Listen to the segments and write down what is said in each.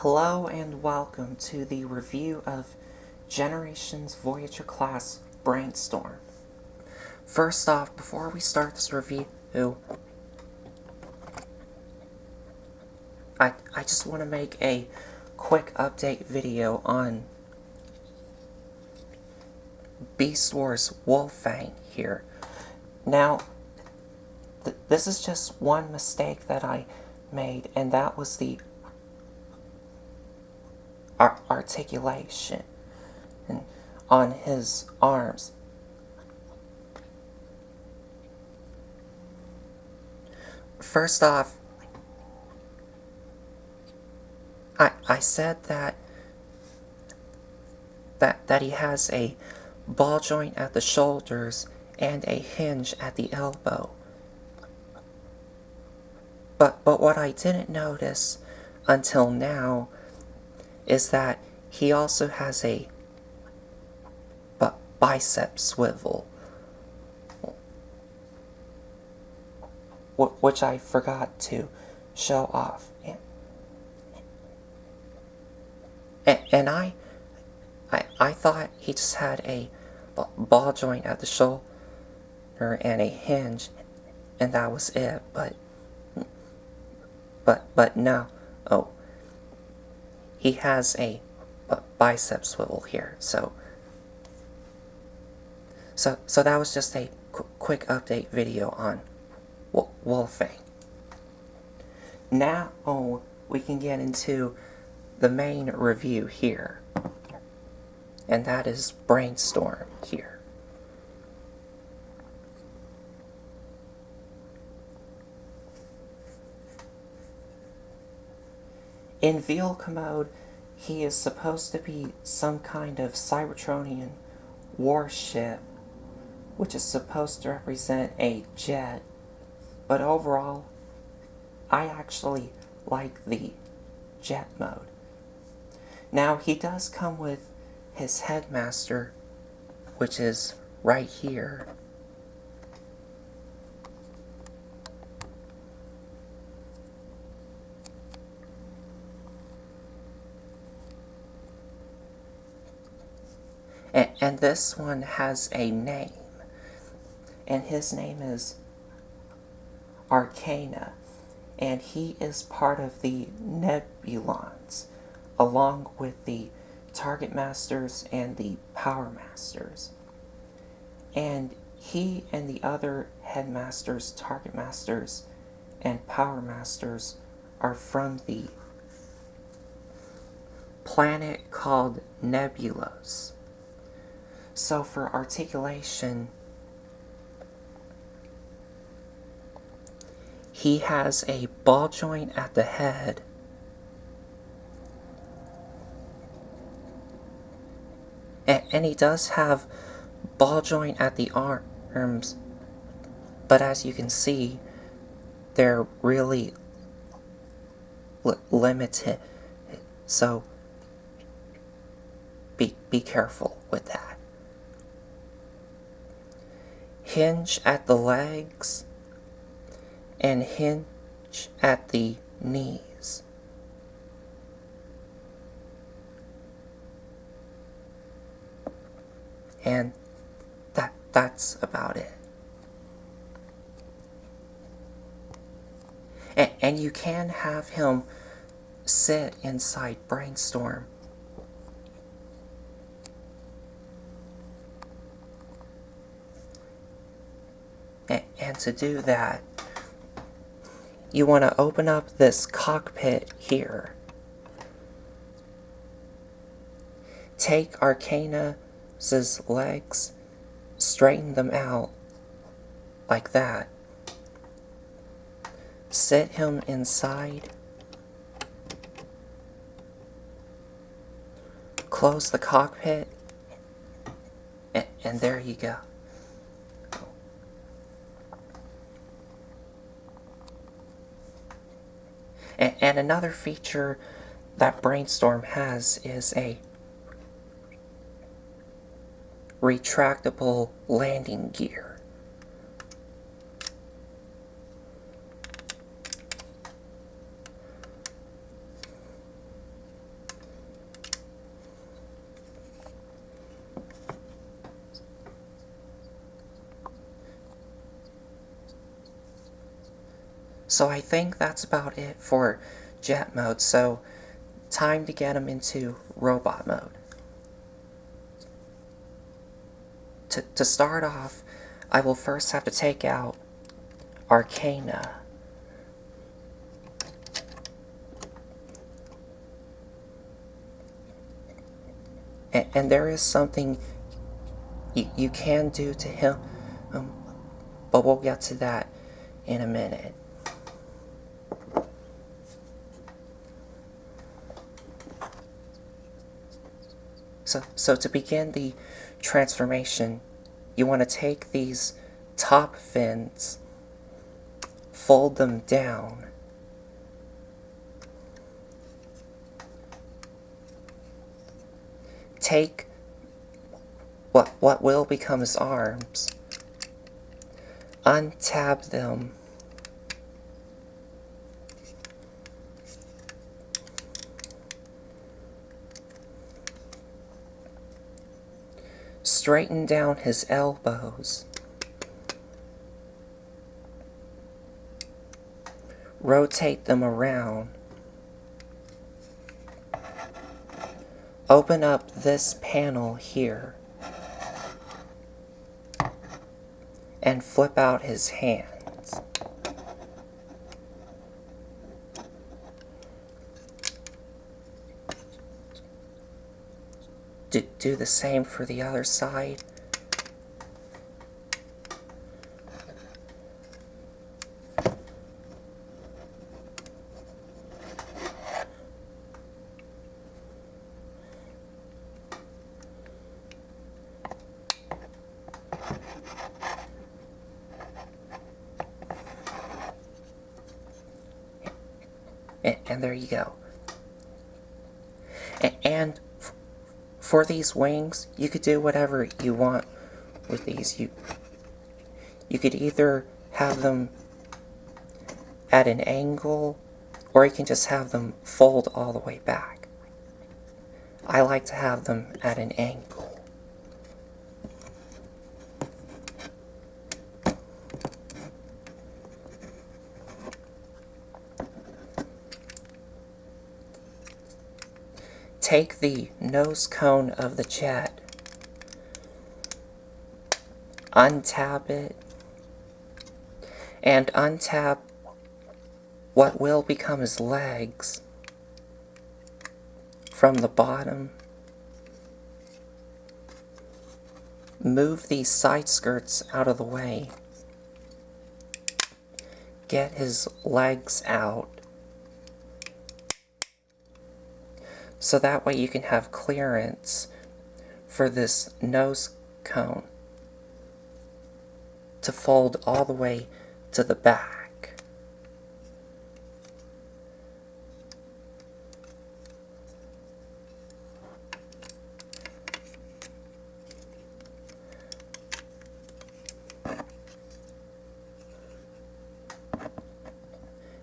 Hello and welcome to the review of Generations Voyager class Brainstorm. First off, before we start this review, I just want to make a quick update video on Beast Wars Wolfang here. Now, this is just one mistake that I made, and that was the articulation on his arms. First off, I said that he has a ball joint at the shoulders and a hinge at the elbow. But what I didn't notice until now is that he also has a bicep swivel, which I forgot to show off. And I thought he just had a ball joint at the shoulder and a hinge, and that was it. But no. Oh, he has a bicep swivel here. So that was just a quick update video on Wolfang. Now we can get into the main review here, and that is Brainstorm here. In vehicle mode, he is supposed to be some kind of Cybertronian warship, which is supposed to represent a jet, but overall, I actually like the jet mode. Now, he does come with his headmaster, which is right here. And this one has a name, and his name is Arcana, and he is part of the Nebulons, along with the Target Masters and the Power Masters. And he and the other Headmasters, Target Masters, and Power Masters are from the planet called Nebulos. So for articulation, he has a ball joint at the head, and he does have ball joint at the arms, but as you can see, they're really limited, so be careful with that. Hinge at the legs and hinge at the knees. And that's about it. And you can have him sit inside Brainstorm. And to do that, you want to open up this cockpit here. Take Arcana's legs, straighten them out like that. Sit him inside. Close the cockpit, and there you go. And another feature that Brainstorm has is a retractable landing gear. So I think that's about it for jet mode, so time to get him into robot mode. To start off, I will first have to take out Arcana. And there is something you can do to him, but we'll get to that in a minute. So to begin the transformation, you want to take these top fins, fold them down, take what will become his arms, untab them, straighten down his elbows, rotate them around, open up this panel here, and flip out his hands. Do the same for the other side. And there you go. And for these wings, you could do whatever you want with these. You could either have them at an angle, or you can just have them fold all the way back. I like to have them at an angle. Take the nose cone of the jet, untab it, and untab what will become his legs from the bottom. Move these side skirts out of the way. Get his legs out, so that way you can have clearance for this nose cone to fold all the way to the back.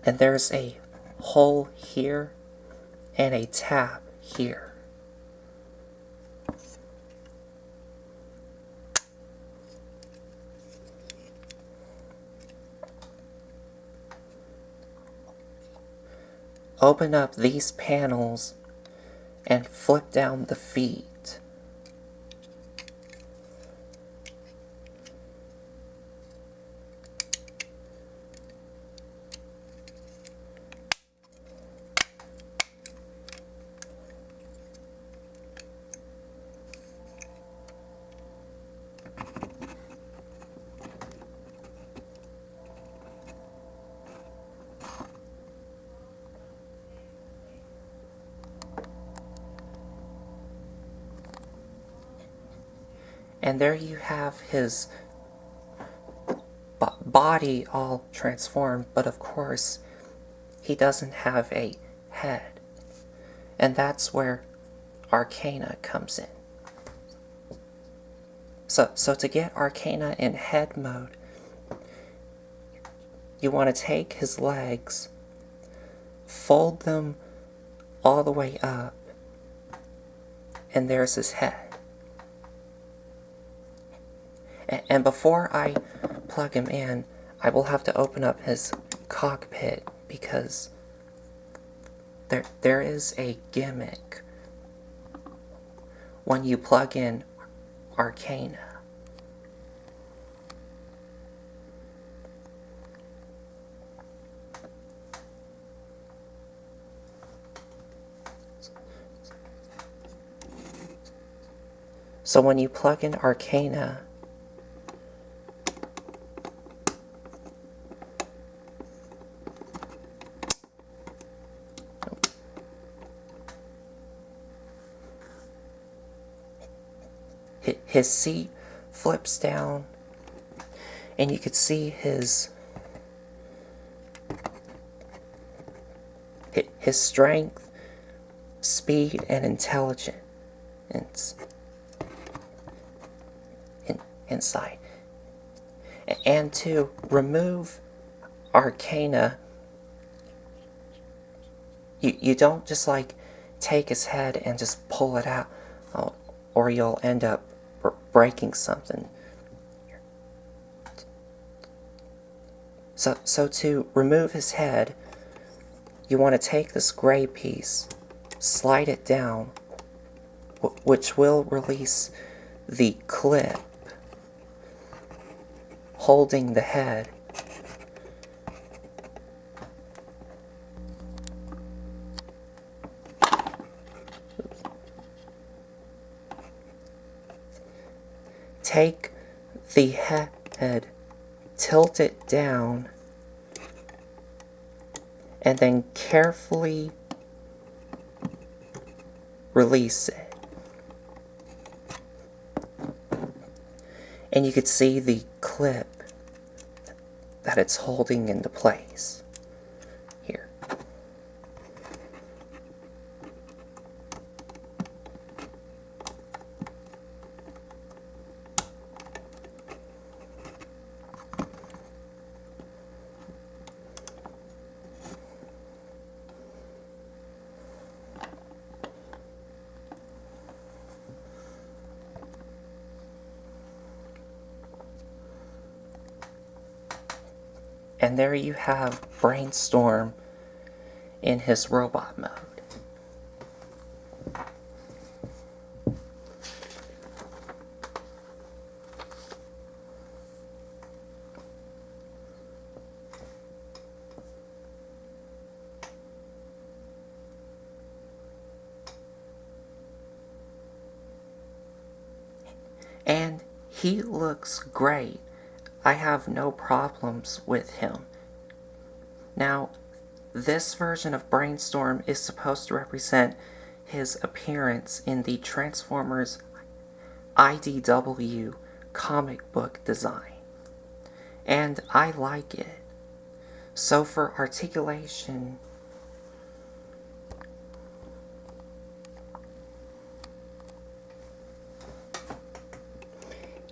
And there's a hole here and a tab here. Open up these panels and flip down the feet. And there you have his body all transformed, but of course, he doesn't have a head. And that's where Arcana comes in. So to get Arcana in head mode, you want to take his legs, fold them all the way up, and there's his head. And before I plug him in, I will have to open up his cockpit because there is a gimmick when you plug in Arcana. So when you plug in Arcana, his seat flips down, and you could see his strength, speed, and intelligence inside. And to remove Arcana, you don't just like take his head and just pull it out, or you'll end up breaking something. So to remove his head, you want to take this gray piece, slide it down, which will release the clip holding the head. Take the head, tilt it down, and then carefully release it. And you could see the clip that it's holding into place here. And there you have Brainstorm in his robot mode. And he looks great. I have no problems with him. Now, this version of Brainstorm is supposed to represent his appearance in the Transformers IDW comic book design. And I like it. So for articulation,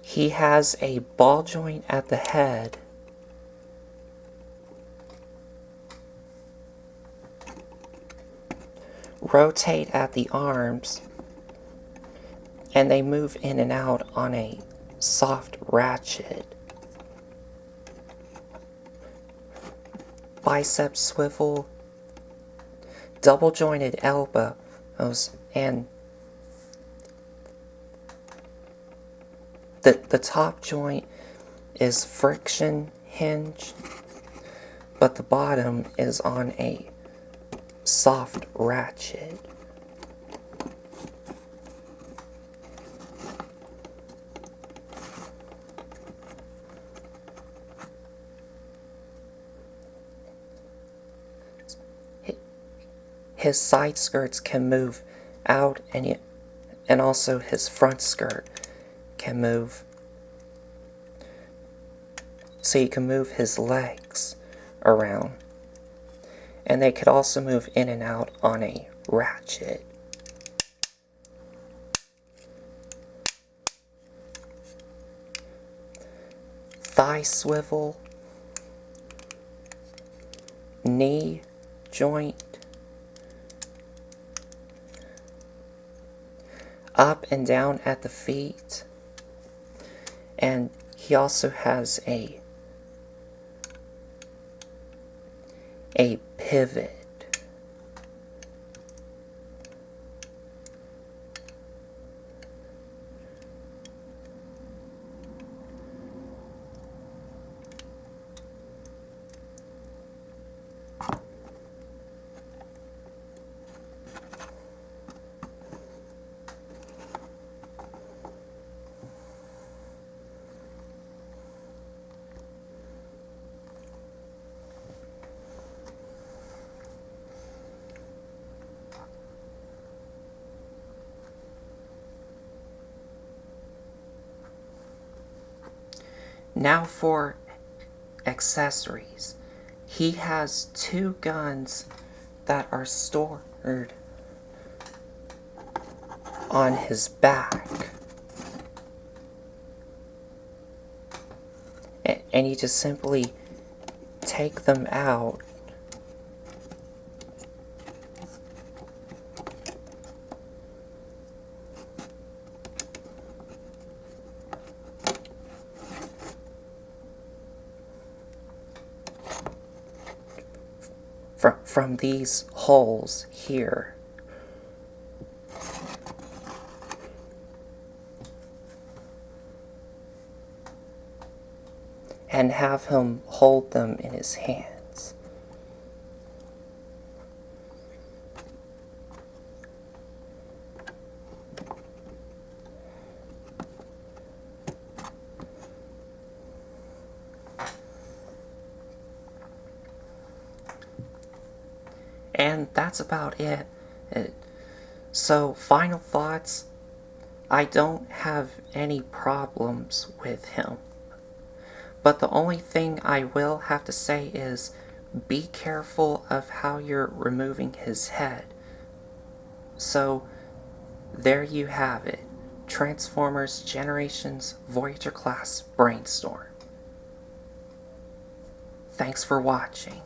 he has a ball joint at the head, rotate at the arms, and they move in and out on a soft ratchet. Bicep swivel, double jointed elbows, and the top joint is friction hinged, but the bottom is on a soft ratchet. His side skirts can move out, and also his front skirt can move. So you can move his legs around. And they could also move in and out on a ratchet. Thigh swivel, knee joint, up and down at the feet, and he also has a a pivot. Now for accessories. He has 2 guns that are stored on his back. And you just simply take them out. From these holes here. And have him hold them in his hands. And that's about it. So, final thoughts. I don't have any problems with him. But the only thing I will have to say is be careful of how you're removing his head. So, there you have it. Transformers Generations Voyager Class Brainstorm. Thanks for watching.